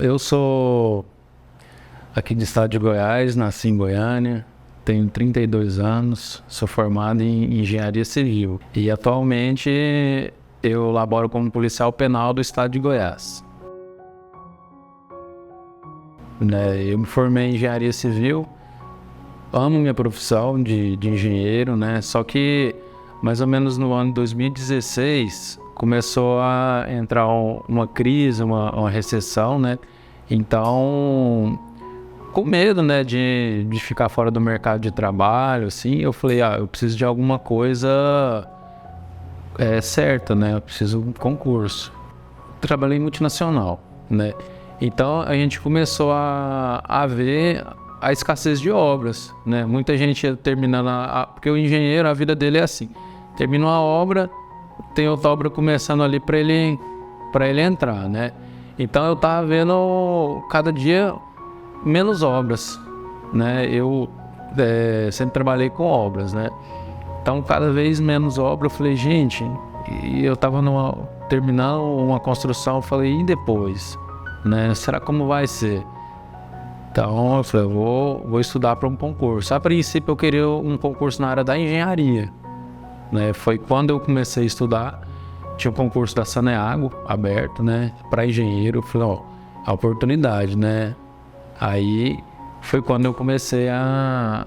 Eu sou aqui do estado de Goiás, nasci em Goiânia, tenho 32 anos, sou formado em engenharia civil e atualmente eu laboro como policial penal do estado de Goiás. Eu me formei em engenharia civil, amo minha profissão de engenheiro, só que mais ou menos no ano 2016 começou a entrar uma crise, uma recessão, Então, com medo, de ficar fora do mercado de trabalho, assim, eu falei, eu preciso de alguma coisa certa, Eu preciso de um concurso. Trabalhei em multinacional, Então, a gente começou a ver a escassez de obras, Muita gente terminando, porque o engenheiro, a vida dele é assim, termina uma obra, tem outra obra começando ali para ele entrar, Então eu tava vendo cada dia menos obras, Eu sempre trabalhei com obras, Então cada vez menos obras. Eu falei, gente, e eu tava terminando uma construção, eu falei, e depois, Será como vai ser? Então eu falei, eu vou estudar para um concurso. A princípio eu queria um concurso na área da engenharia, Foi quando eu comecei a estudar. Tinha um concurso da Saneago aberto, para engenheiro. Eu falei, a oportunidade, Aí foi quando eu comecei a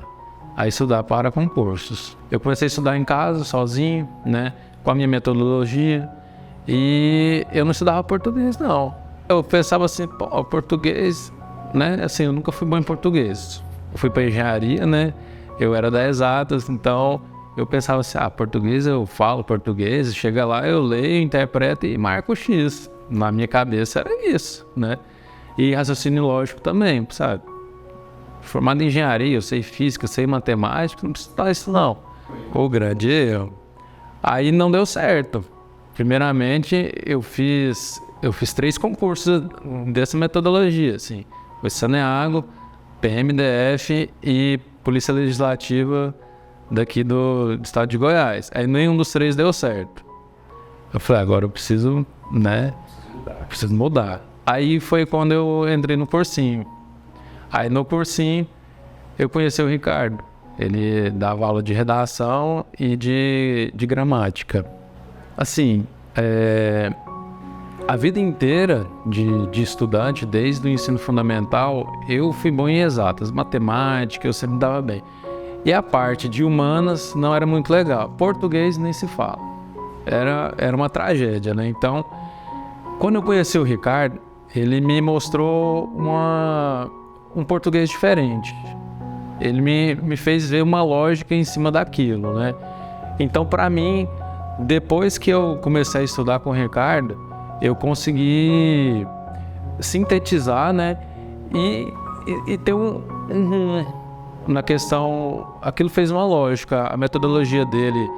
estudar para concursos. Eu comecei a estudar em casa, sozinho, com a minha metodologia. E eu não estudava português, não. Eu pensava assim, português, Assim, eu nunca fui bom em português. Eu fui para engenharia, Eu era da exatas, então eu pensava assim, português, eu falo português, chega lá, eu leio, interpreto e marco X. Na minha cabeça era isso, E raciocínio lógico também, sabe? Formado em engenharia, eu sei física, sei matemática, não precisa isso não. O grande erro. Aí não deu certo. Primeiramente, eu fiz 3 concursos dessa metodologia, assim. Foi Saneago, PMDF e Polícia Legislativa daqui do estado de Goiás. Aí nenhum dos 3 deu certo. Eu falei, agora eu preciso, Preciso mudar. Aí foi quando eu entrei no cursinho. Aí no cursinho eu conheci o Ricardo. Ele dava aula de redação e de gramática. Assim, a vida inteira de estudante, desde o ensino fundamental, eu fui bom em exatas. Matemática, eu sempre dava bem. E a parte de humanas não era muito legal. Português nem se fala. Era uma tragédia, Então, quando eu conheci o Ricardo, ele me mostrou um português diferente. Ele me fez ver uma lógica em cima daquilo, Então, para mim, depois que eu comecei a estudar com o Ricardo, eu consegui sintetizar, E ter na questão, aquilo fez uma lógica. A metodologia dele,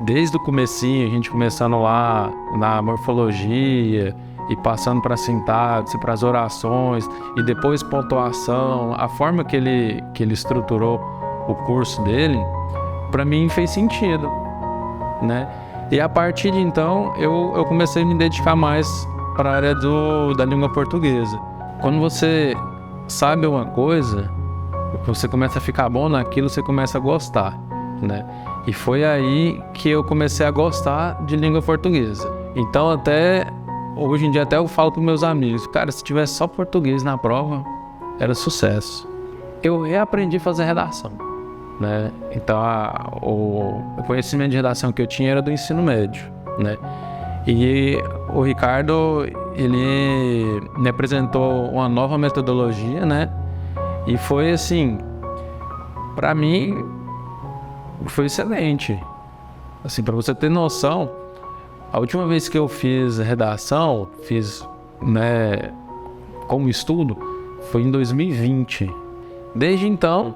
desde o comecinho, a gente começando lá na morfologia e passando para a sintaxe, para as orações e depois pontuação, a forma que ele estruturou o curso dele, para mim fez sentido, E a partir de então, eu comecei a me dedicar mais para a área da língua portuguesa. Quando você sabe uma coisa, você começa a ficar bom naquilo, você começa a gostar, E foi aí que eu comecei a gostar de língua portuguesa. Então hoje em dia até eu falo para meus amigos, cara, se tivesse só português na prova, era sucesso. Eu reaprendi a fazer redação, Então o conhecimento de redação que eu tinha era do ensino médio, E o Ricardo, ele me apresentou uma nova metodologia, E foi assim, para mim, foi excelente. Assim, para você ter noção, a última vez que eu fiz redação, como estudo, foi em 2020. Desde então,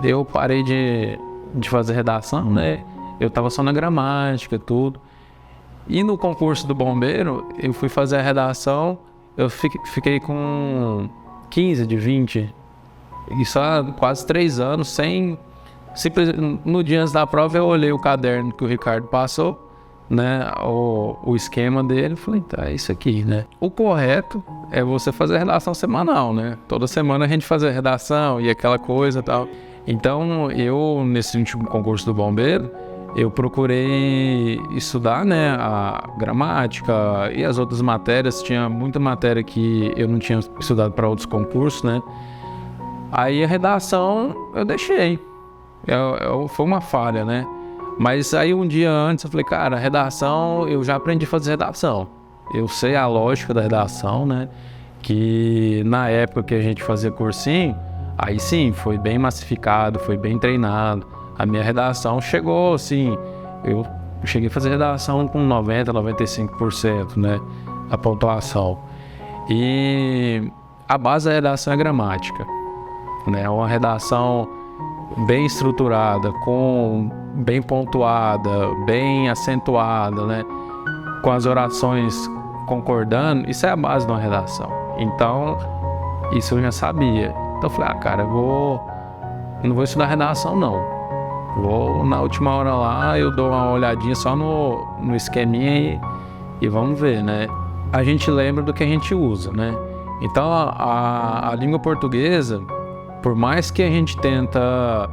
eu parei de fazer redação, Eu tava só na gramática, tudo. E no concurso do bombeiro, eu fui fazer a redação, eu fiquei com 15 de 20. Isso há quase 3 anos, no dia antes da prova eu olhei o caderno que o Ricardo passou, né, o esquema dele. Eu falei, tá, é isso aqui, né? O correto é você fazer a redação semanal, né? Toda semana a gente faz a redação e aquela coisa e tal. Então, eu, nesse último concurso do bombeiro, eu procurei estudar, né, a gramática e as outras matérias. Tinha muita matéria que eu não tinha estudado para outros concursos, né? Aí a redação eu deixei. Foi uma falha, né? Mas aí um dia antes eu falei, cara, redação, eu já aprendi a fazer redação. Eu sei a lógica da redação, né? Que na época que a gente fazia cursinho, aí sim, foi bem massificado, foi bem treinado. A minha redação chegou, assim, eu cheguei a fazer redação com 90%, 95%, né? A pontuação. E a base da redação é gramática, né? Uma redação bem estruturada, bem pontuada, bem acentuada, né? Com as orações concordando, isso é a base de uma redação. Então, isso eu já sabia. Então eu falei, cara, eu não vou estudar redação, não. Vou, na última hora lá, eu dou uma olhadinha só no esqueminha e vamos ver, né? A gente lembra do que a gente usa, né? Então, a língua portuguesa, por mais que a gente tenta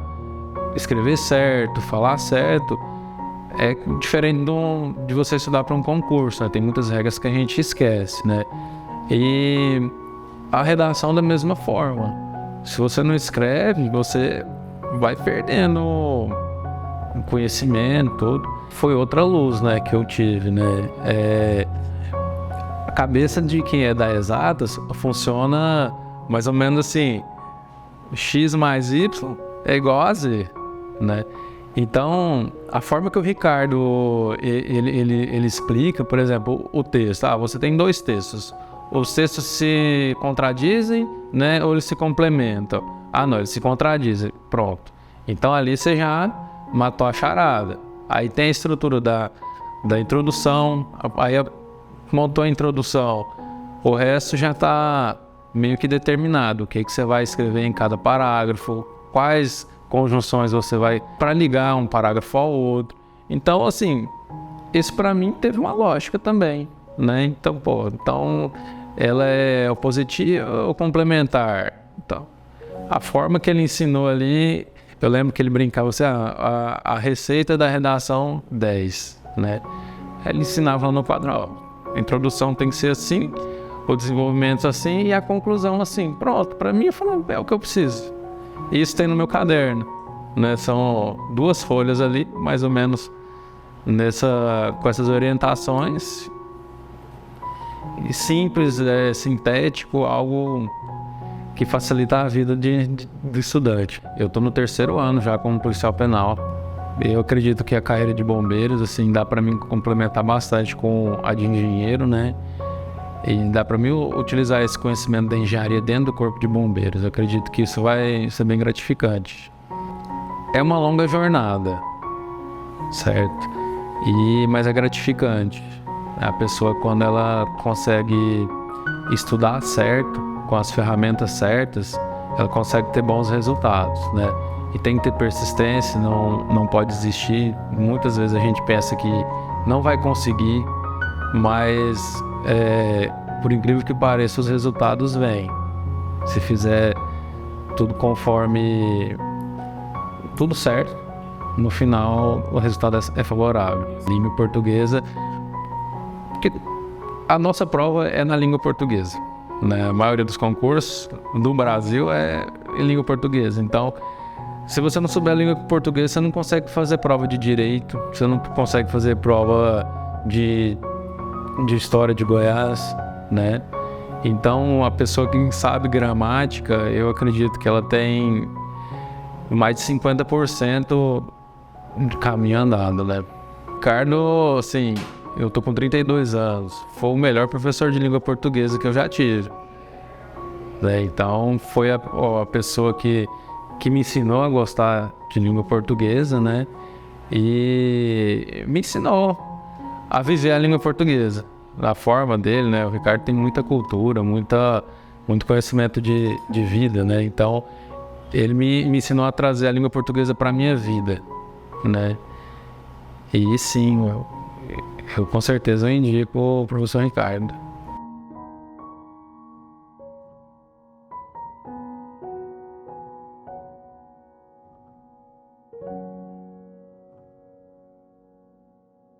escrever certo, falar certo, é diferente de você estudar para um concurso, né? Tem muitas regras que a gente esquece, né? E a redação da mesma forma. Se você não escreve, você vai perdendo o conhecimento, tudo. Foi outra luz, né, que eu tive, né? A cabeça de quem é da exatas funciona mais ou menos assim, x mais y é igual a z, né? Então, a forma que o Ricardo ele explica, por exemplo, o texto. Você tem dois textos. Os textos se contradizem, né? Ou eles se complementam. Não, eles se contradizem. Pronto. Então, ali você já matou a charada. Aí tem a estrutura da introdução. Aí montou a introdução. O resto já está meio que determinado. O que você vai escrever em cada parágrafo. Quais conjunções você vai para ligar um parágrafo ao outro. Então, assim, isso para mim teve uma lógica também, né? Então, ela é opositiva ou complementar? Então, a forma que ele ensinou ali, eu lembro que ele brincava assim, a receita da redação 10, né? Ele ensinava no quadro, a introdução tem que ser assim, o desenvolvimento assim e a conclusão assim. Pronto, para mim, eu falei, é o que eu preciso. Isso tem no meu caderno, né? São 2 folhas ali, mais ou menos, com essas orientações. E simples, sintético, algo que facilita a vida do estudante. Eu estou no 3º ano já como policial penal. Eu acredito que a carreira de bombeiros, assim, dá para mim complementar bastante com a de engenheiro, né? E dá para mim utilizar esse conhecimento da engenharia dentro do corpo de bombeiros. Eu acredito que isso vai ser bem gratificante. É uma longa jornada, certo? Mas é gratificante. A pessoa, quando ela consegue estudar certo, com as ferramentas certas, ela consegue ter bons resultados, né? E tem que ter persistência, não pode desistir. Muitas vezes a gente pensa que não vai conseguir, mas por incrível que pareça, os resultados vêm. Se fizer tudo conforme tudo certo, no final o resultado é favorável. Língua portuguesa, porque a nossa prova é na língua portuguesa, né? A maioria dos concursos do Brasil é em língua portuguesa. Então, se você não souber a língua portuguesa, você não consegue fazer prova de direito, você não consegue fazer prova de história de Goiás, né? Então, a pessoa que sabe gramática, eu acredito que ela tem mais de 50% de caminho andado, né? Ricardo, assim, eu tô com 32 anos, foi o melhor professor de língua portuguesa que eu já tive, né? Então, foi a pessoa que me ensinou a gostar de língua portuguesa, né? E me ensinou a viver a língua portuguesa. Da forma dele, né? O Ricardo tem muita cultura, muito conhecimento de vida, né? Então, ele me ensinou a trazer a língua portuguesa para a minha vida, né? E sim, Eu com certeza indico o professor Ricardo.